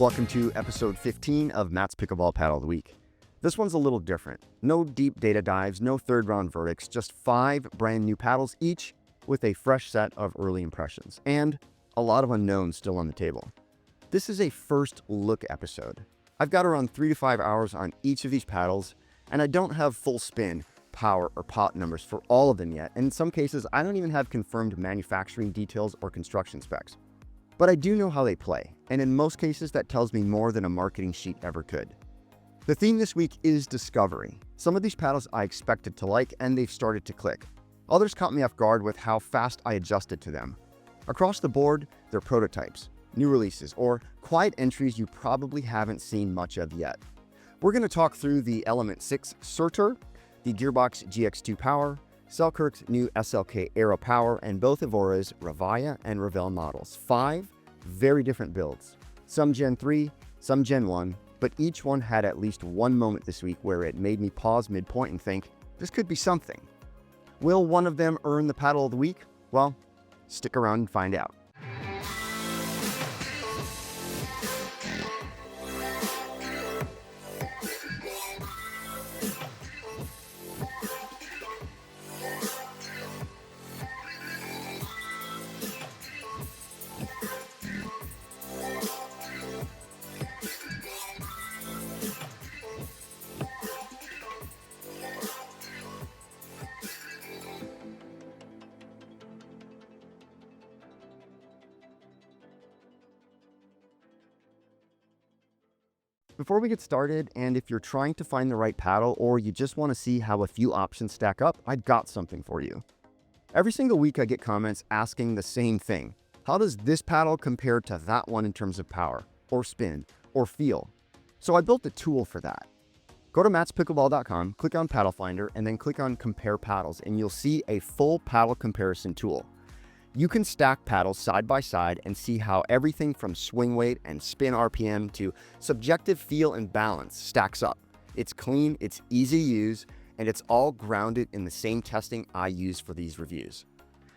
Welcome to episode 15 of Matt's Pickleball Paddle of the Week. This one's a little different. No deep data dives, no third round verdicts, just 5 brand new paddles, each with a fresh set of early impressions, and a lot of unknowns still on the table. This is a first look episode. I've got around 3 to 5 hours on each of these paddles, and I don't have full spin, power, or pot numbers for all of them yet, and in some cases I don't even have confirmed manufacturing details or construction specs. But I do know how they play, and in most cases that tells me more than a marketing sheet ever could. The theme this week is discovery. Some of these paddles I expected to like, and they've started to click. Others caught me off guard with how fast I adjusted to them. Across the board, they're prototypes, new releases, or quiet entries you probably haven't seen much of yet. We're going to talk through the Element 6 Surtr, the Gearbox GX2 Power, Selkirk's new SLK ERA Power, and both Avoura's Revaya and Rivelle models. 5 very different builds. Some Gen 3, some Gen 1, but each one had at least one moment this week where it made me pause midpoint and think, this could be something. Will one of them earn the Paddle of the Week? Well, stick around and find out. Before we get started, and if you're trying to find the right paddle or you just want to see how a few options stack up, I've got something for you. Every single week I get comments asking the same thing. How does this paddle compare to that one in terms of power, or spin, or feel? So I built a tool for that. Go to mattspickleball.com, click on Paddle Finder, and then click on Compare Paddles, and you'll see a full paddle comparison tool. You can stack paddles side by side and see how everything from swing weight and spin RPM to subjective feel and balance stacks up. It's clean, it's easy to use, and it's all grounded in the same testing I use for these reviews.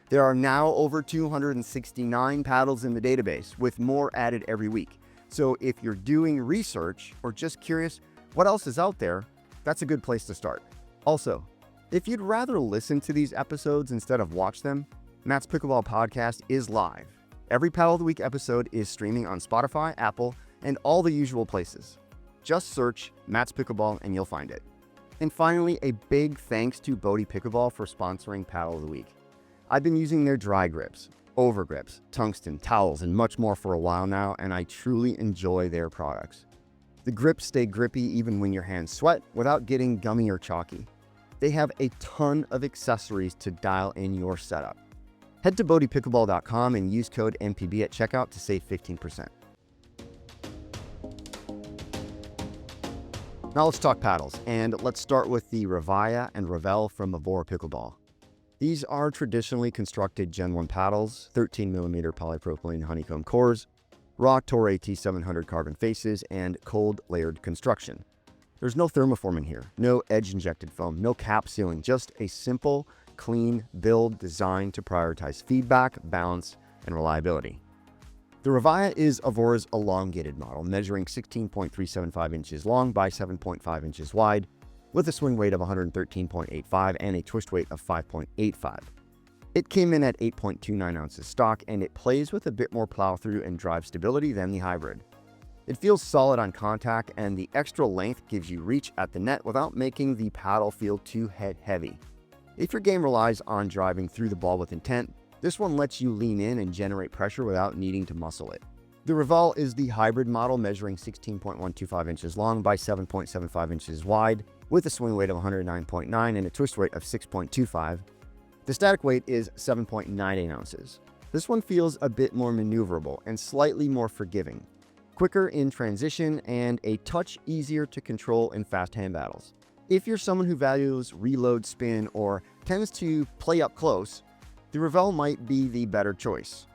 There are now over 269 paddles in the database, with more added every week. So if you're doing research or just curious what else is out there, that's a good place to start. Also, if you'd rather listen to these episodes instead of watch them, Matt's Pickleball Podcast is live. Every Paddle of the Week episode is streaming on Spotify, Apple, and all the usual places. Just search Matt's Pickleball and you'll find it. And finally, a big thanks to Bodhi Pickleball for sponsoring Paddle of the Week. I've been using their dry grips, over grips, tungsten, towels, and much more for a while now, and I truly enjoy their products. The grips stay grippy even when your hands sweat without getting gummy or chalky. They have a ton of accessories to dial in your setup. Head to bodhipickleball.com and use code MPB at checkout to save 15%. Now let's talk paddles, and let's start with the Revaya and Rivelle from Avoura Pickleball. These are traditionally constructed Gen 1 paddles, 13mm polypropylene honeycomb cores, raw Tour AT700 carbon faces, and cold layered construction. There's no thermoforming here, no edge injected foam, no cap sealing, just a simple, clean build designed to prioritize feedback, balance, and reliability. The Revaya is Avoura's elongated model, measuring 16.375 inches long by 7.5 inches wide, with a swing weight of 113.85 and a twist weight of 5.85. It came in at 8.29 ounces stock, and it plays with a bit more plow through and drive stability than the hybrid. It feels solid on contact, and the extra length gives you reach at the net without making the paddle feel too head heavy. If your game relies on driving through the ball with intent, this one lets you lean in and generate pressure without needing to muscle it. The Rivelle is the hybrid model, measuring 16.125 inches long by 7.75 inches wide, with a swing weight of 109.9 and a twist weight of 6.25. The static weight is 7.98 ounces. This one feels a bit more maneuverable and slightly more forgiving, quicker in transition, and a touch easier to control in fast hand battles. If you're someone who values reload spin or tends to play up close, the Rivelle might be the better choice.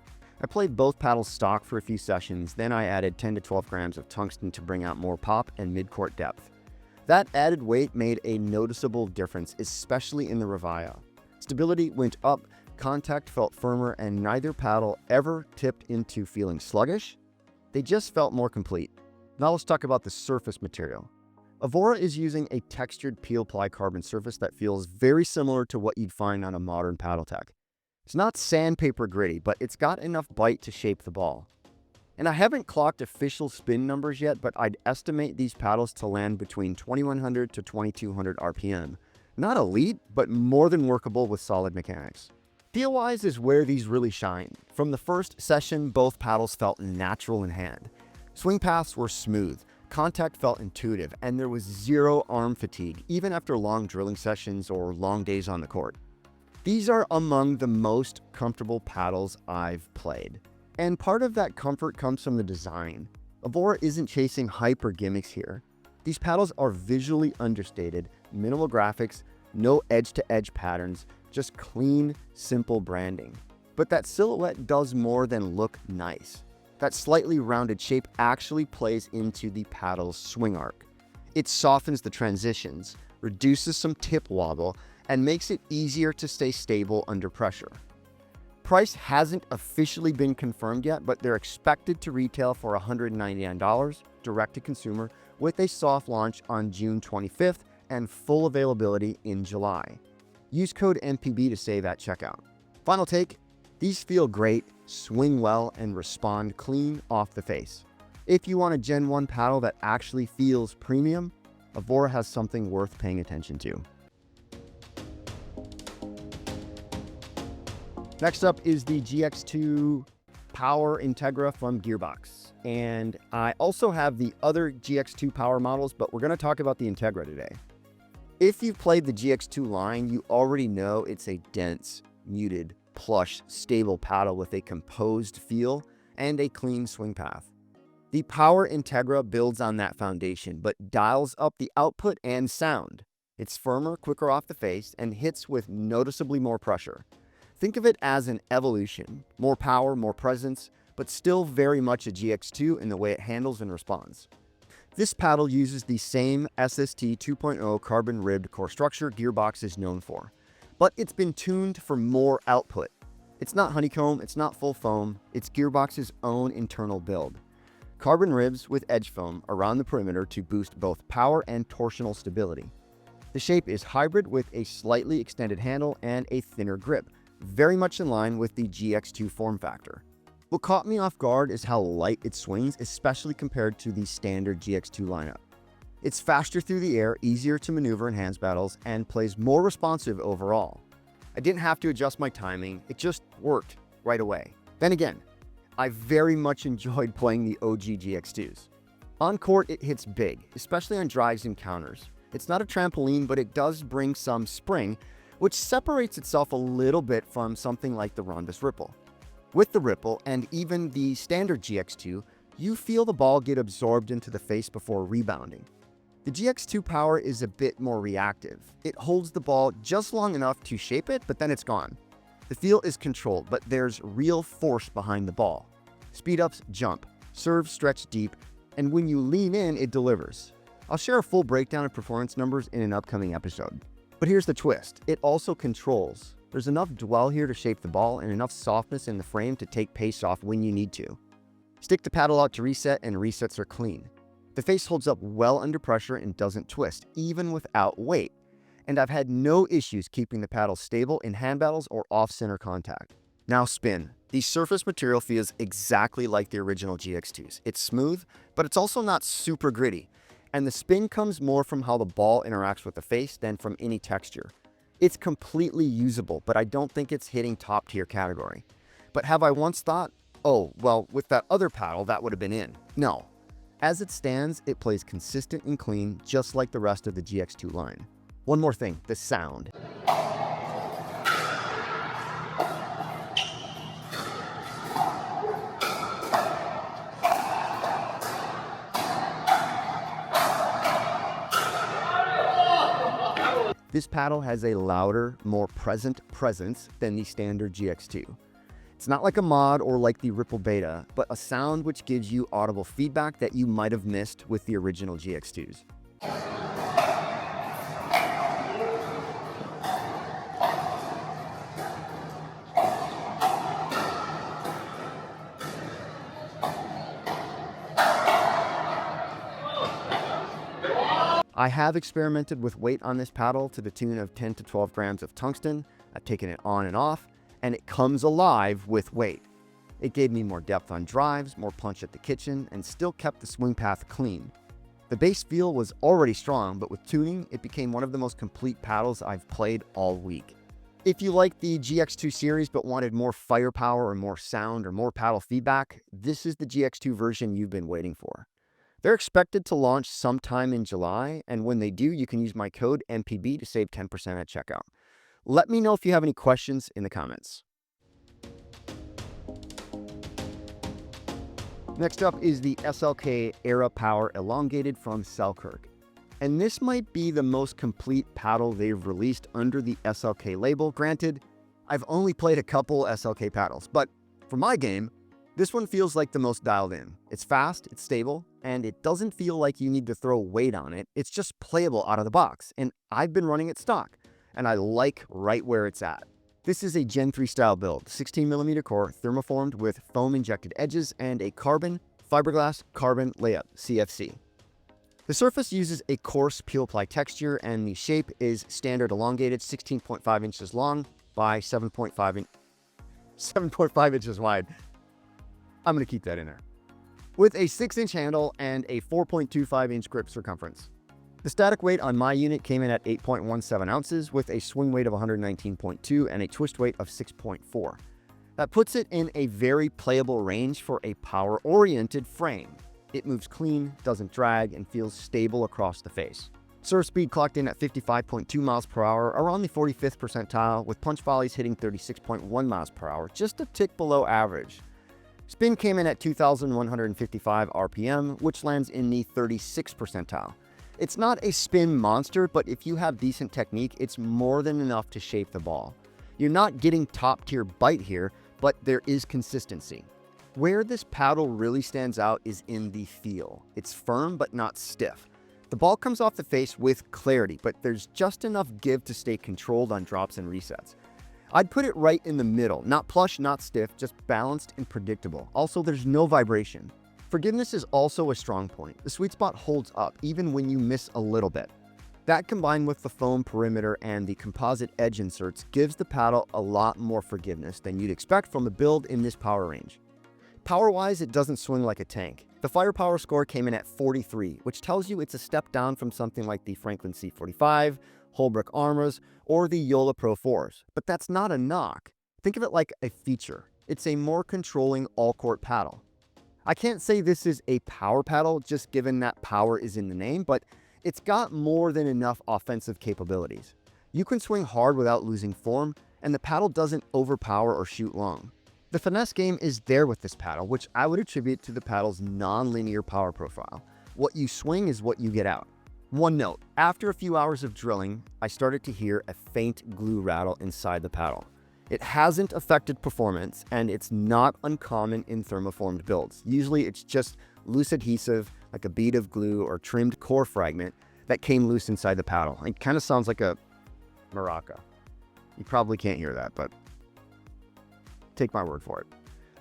I played both paddles stock for a few sessions, then I added 10 to 12 grams of tungsten to bring out more pop and mid-court depth. That added weight made a noticeable difference, especially in the Revaya. Stability went up, contact felt firmer, and neither paddle ever tipped into feeling sluggish. They just felt more complete. Now let's talk about the surface material. Avoura is using a textured peel-ply carbon surface that feels very similar to what you'd find on a modern paddle tech. It's not sandpaper gritty, but it's got enough bite to shape the ball. And I haven't clocked official spin numbers yet, but I'd estimate these paddles to land between 2100 to 2200 RPM. Not elite, but more than workable with solid mechanics. Feel-wise is where these really shine. From the first session, both paddles felt natural in hand. Swing paths were smooth, contact felt intuitive, and there was zero arm fatigue, even after long drilling sessions or long days on the court. These are among the most comfortable paddles I've played. And part of that comfort comes from the design. Avoura isn't chasing hype or gimmicks here. These paddles are visually understated, minimal graphics, no edge-to-edge patterns, just clean, simple branding. But that silhouette does more than look nice. That slightly rounded shape actually plays into the paddle's swing arc. It softens the transitions, reduces some tip wobble, and makes it easier to stay stable under pressure. Price hasn't officially been confirmed yet, but they're expected to retail for $199 direct to consumer with a soft launch on June 25th and full availability in July. Use code MPB to save at checkout. Final take, these feel great, swing well, and respond clean off the face. If you want a Gen 1 paddle that actually feels premium, Avoura has something worth paying attention to. Next up is the GX2 Power Integra from Gearbox. And I also have the other GX2 Power models, but we're going to talk about the Integra today. If you've played the GX2 line, you already know it's a dense, muted, plush, stable paddle with a composed feel and a clean swing path. The Power Integra builds on that foundation, but dials up the output and sound. It's firmer, quicker off the face, and hits with noticeably more pressure. Think of it as an evolution, more power, more presence, but still very much a GX2 in the way it handles and responds. This paddle uses the same SST 2.0 carbon-ribbed core structure Gearbox is known for, but it's been tuned for more output. It's not honeycomb, it's not full foam, it's Gearbox's own internal build. Carbon ribs with edge foam around the perimeter to boost both power and torsional stability. The shape is hybrid with a slightly extended handle and a thinner grip, very much in line with the GX2 form factor. What caught me off guard is how light it swings, especially compared to the standard GX2 lineup. It's faster through the air, easier to maneuver in hands battles, and plays more responsive overall. I didn't have to adjust my timing, it just worked right away. Then again, I very much enjoyed playing the OG GX2s. On court, it hits big, especially on drives and counters. It's not a trampoline, but it does bring some spring, which separates itself a little bit from something like the Rhombus Ripple. With the Ripple and even the standard GX2, you feel the ball get absorbed into the face before rebounding. The GX2 Power is a bit more reactive. It holds the ball just long enough to shape it, but then it's gone. The feel is controlled, but there's real force behind the ball. Speed-ups jump, serves stretch deep, and when you lean in, it delivers. I'll share a full breakdown of performance numbers in an upcoming episode. But here's the twist, it also controls. There's enough dwell here to shape the ball and enough softness in the frame to take pace off when you need to. Stick the paddle out to reset and resets are clean. The face holds up well under pressure and doesn't twist, even without weight. And I've had no issues keeping the paddle stable in hand battles or off-center contact. Now spin. The surface material feels exactly like the original GX2s. It's smooth, but it's also not super gritty. And the spin comes more from how the ball interacts with the face than from any texture. It's completely usable, but I don't think it's hitting top tier category. But have I once thought, oh, well, with that other paddle, that would have been in? No. As it stands, it plays consistent and clean, just like the rest of the GX2 line. One more thing, the sound. This paddle has a louder, more present presence than the standard GX2. It's not like a mod or like the Ripple Beta, but a sound which gives you audible feedback that you might have missed with the original GX2s. I have experimented with weight on this paddle to the tune of 10 to 12 grams of tungsten. I've taken it on and off, and it comes alive with weight. It gave me more depth on drives, more punch at the kitchen, and still kept the swing path clean. The base feel was already strong, but with tuning, it became one of the most complete paddles I've played all week. If you like the GX2 series but wanted more firepower or more sound or more paddle feedback, this is the GX2 version you've been waiting for. They're expected to launch sometime in July, and when they do, you can use my code MPB to save 10% at checkout. Let me know if you have any questions in the comments. Next up is the SLK ERA Power Elongated from Selkirk. And this might be the most complete paddle they've released under the SLK label. Granted, I've only played a couple SLK paddles, but for my game, this one feels like the most dialed in. It's fast, it's stable, and it doesn't feel like you need to throw weight on it. It's just playable out of the box, and I've been running it stock, and I like right where it's at. This is a Gen 3 style build, 16mm core, thermoformed with foam injected edges and a carbon, fiberglass, carbon layup, CFC. The surface uses a coarse peel-ply texture, and the shape is standard elongated, 16.5 inches long by 7.5 inches wide. I'm going to keep that in there. With a 6-inch handle and a 4.25-inch grip circumference. The static weight on my unit came in at 8.17 ounces with a swing weight of 119.2 and a twist weight of 6.4. That puts it in a very playable range for a power-oriented frame. It moves clean, doesn't drag, and feels stable across the face. Surf speed clocked in at 55.2 miles per hour, around the 45th percentile, with punch volleys hitting 36.1 miles per hour, just a tick below average. Spin came in at 2,155 RPM, which lands in the 36th percentile. It's not a spin monster, but if you have decent technique, it's more than enough to shape the ball. You're not getting top-tier bite here, but there is consistency. Where this paddle really stands out is in the feel. It's firm but not stiff. The ball comes off the face with clarity, but there's just enough give to stay controlled on drops and resets. I'd put it right in the middle, not plush, not stiff, just balanced and predictable. Also, there's no vibration. Forgiveness is also a strong point. The sweet spot holds up even when you miss a little bit. That combined with the foam perimeter and the composite edge inserts gives the paddle a lot more forgiveness than you'd expect from a build in this power range. Power-wise, it doesn't swing like a tank. The firepower score came in at 43, which tells you it's a step down from something like the Franklin C45, Holbrook Armors, or the Yola Pro 4s. But that's not a knock. Think of it like a feature. It's a more controlling all-court paddle. I can't say this is a power paddle just given that power is in the name, but it's got more than enough offensive capabilities. You can swing hard without losing form, and the paddle doesn't overpower or shoot long. The finesse game is there with this paddle, which I would attribute to the paddle's non-linear power profile. What you swing is what you get out. One note, after a few hours of drilling, I started to hear a faint glue rattle inside the paddle. It hasn't affected performance, and it's not uncommon in thermoformed builds. Usually it's just loose adhesive, like a bead of glue or trimmed core fragment that came loose inside the paddle. It kind of sounds like a maraca. You probably can't hear that, but take my word for it.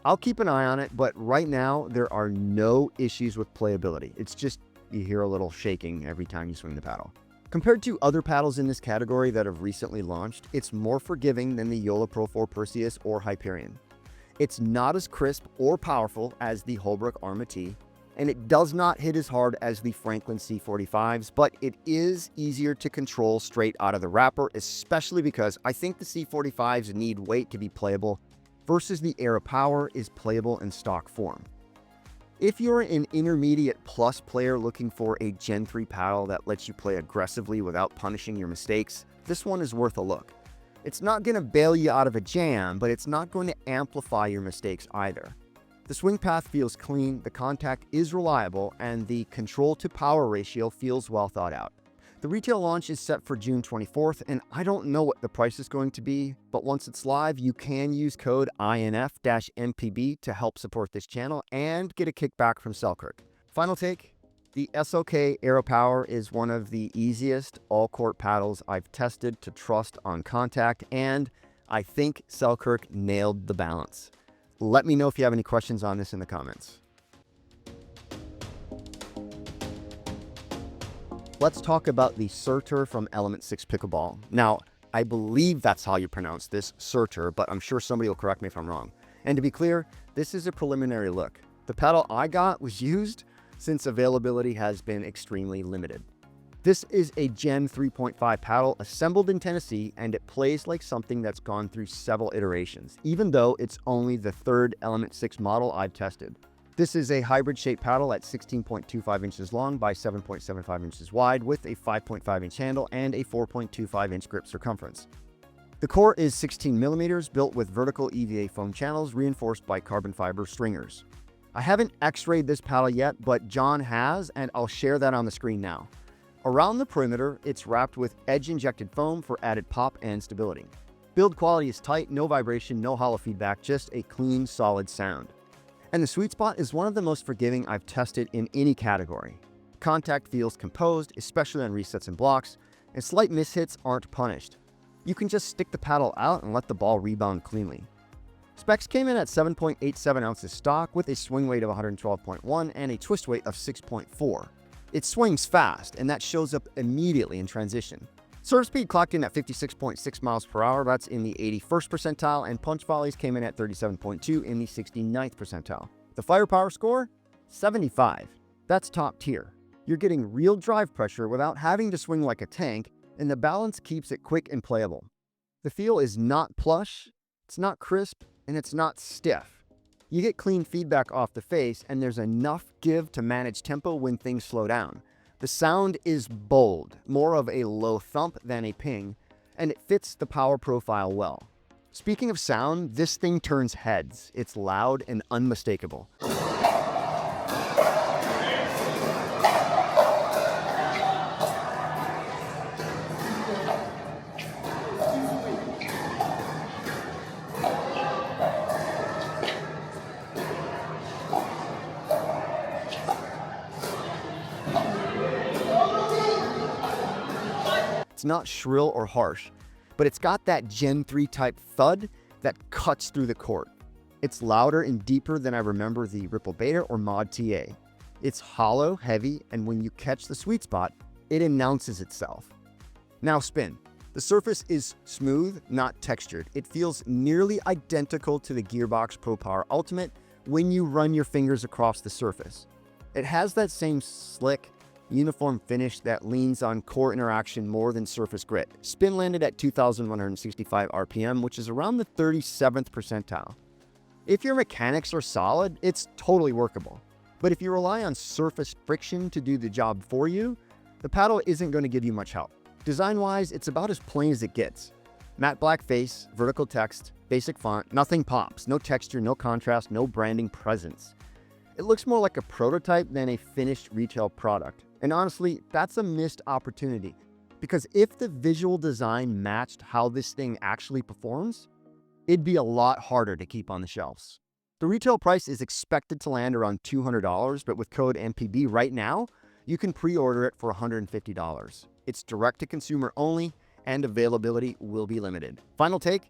I'll keep an eye on it, but right now there are no issues with playability. It's just you hear a little shaking every time you swing the paddle. Compared to other paddles in this category that have recently launched, it's more forgiving than the Yola Pro 4 Perseus or Hyperion. It's not as crisp or powerful as the Holbrook Arma T, and it does not hit as hard as the Franklin C45s, but it is easier to control straight out of the wrapper, especially because I think the C45s need weight to be playable, versus the ERA Power is playable in stock form. If you're an intermediate plus player looking for a Gen 3 paddle that lets you play aggressively without punishing your mistakes, this one is worth a look. It's not going to bail you out of a jam, but it's not going to amplify your mistakes either. The swing path feels clean, the contact is reliable, and the control to power ratio feels well thought out. The retail launch is set for June 24th, and I don't know what the price is going to be, but once it's live, you can use code INF-MPB to help support this channel and get a kickback from Selkirk. Final take, the SLK ERA Power is one of the easiest all-court paddles I've tested to trust on contact, and I think Selkirk nailed the balance. Let me know if you have any questions on this in the comments. let's talk about the Surtr from Element 6 Pickleball. Now, I believe that's how you pronounce this, Surtr, but I'm sure somebody will correct me if I'm wrong. And to be clear, this is a preliminary look. The paddle I got was used since availability has been extremely limited. This is a Gen 3.5 paddle assembled in Tennessee, and it plays like something that's gone through several iterations, even though it's only the third Element 6 model I've tested. This is a hybrid-shaped paddle at 16.25 inches long by 7.75 inches wide with a 5.5-inch handle and a 4.25-inch grip circumference. The core is 16 millimeters, built with vertical EVA foam channels reinforced by carbon fiber stringers. I haven't x-rayed this paddle yet, but John has, and I'll share that on the screen now. Around the perimeter, it's wrapped with edge-injected foam for added pop and stability. Build quality is tight, no vibration, no hollow feedback, just a clean, solid sound. And the sweet spot is one of the most forgiving I've tested in any category. Contact feels composed, especially on resets and blocks, and slight mishits aren't punished. You can just stick the paddle out and let the ball rebound cleanly. Specs came in at 7.87 ounces stock with a swing weight of 112.1 and a twist weight of 6.4. It swings fast, and that shows up immediately in transition. Serve speed clocked in at 56.6 miles per hour, that's in the 81st percentile, and punch volleys came in at 37.2 in the 69th percentile. The firepower score? 75. That's top tier. You're getting real drive pressure without having to swing like a tank, and the balance keeps it quick and playable. The feel is not plush, it's not crisp, and it's not stiff. You get clean feedback off the face, and there's enough give to manage tempo when things slow down. The sound is bold, more of a low thump than a ping, and it fits the power profile well. Speaking of sound, this thing turns heads. It's loud and unmistakable. It's not shrill or harsh, but it's got that Gen 3 type thud that cuts through the court. It's louder and deeper than I remember the Ripple Beta or Mod TA. It's hollow, heavy, and when you catch the sweet spot, it announces itself. Now spin. The surface is smooth, not textured. It feels nearly identical to the Gearbox Power Ultimate when you run your fingers across the surface. It has that same slick, uniform finish that leans on core interaction more than surface grit. Spin landed at 2,165 RPM, which is around the 37th percentile. If your mechanics are solid, it's totally workable. But if you rely on surface friction to do the job for you, the paddle isn't going to give you much help. Design-wise, it's about as plain as it gets. Matte black face, vertical text, basic font, nothing pops, no texture, no contrast, no branding presence. It looks more like a prototype than a finished retail product. And honestly, that's a missed opportunity, because if the visual design matched how this thing actually performs, it'd be a lot harder to keep on the shelves. The retail price is expected to land around $200, but with code MPB right now, you can pre-order it for $150. It's direct to consumer only, and availability will be limited. Final take,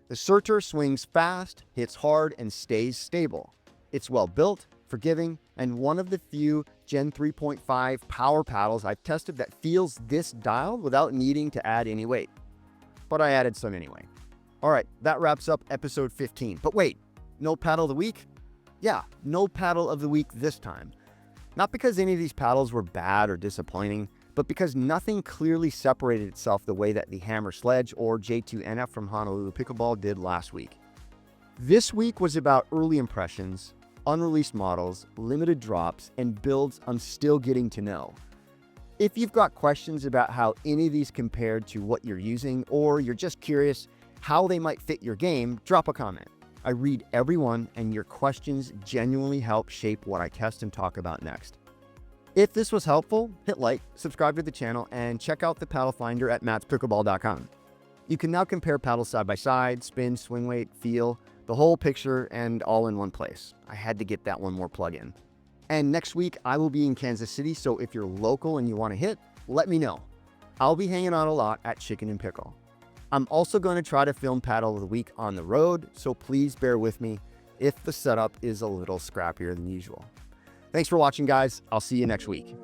the Surtr swings fast, hits hard, and stays stable. It's well built, forgiving, and one of the few Gen 3.5 power paddles I've tested that feels this dialed without needing to add any weight. But I added some anyway. All right, that wraps up episode 15. But wait, no paddle of the week? Yeah, no paddle of the week this time. Not because any of these paddles were bad or disappointing, but because nothing clearly separated itself the way that the Hammer Sledge or J2NF from Honolulu Pickleball did last week. This week was about early impressions, unreleased models, limited drops, and builds I'm still getting to know. If you've got questions about how any of these compared to what you're using, or you're just curious how they might fit your game, drop a comment. I read every one, and your questions genuinely help shape what I test and talk about next. If this was helpful, hit like, subscribe to the channel, and check out the paddle finder at mattspickleball.com. You can now compare paddles side by side, spin, swing weight, feel, the whole picture, and all in one place. I had to get that one more plug-in. And next week, I will be in Kansas City, so if you're local and you want to hit, let me know. I'll be hanging out a lot at Chicken and Pickle. I'm also going to try to film Paddle of the Week on the road, so please bear with me if the setup is a little scrappier than usual. Thanks for watching, guys. I'll see you next week.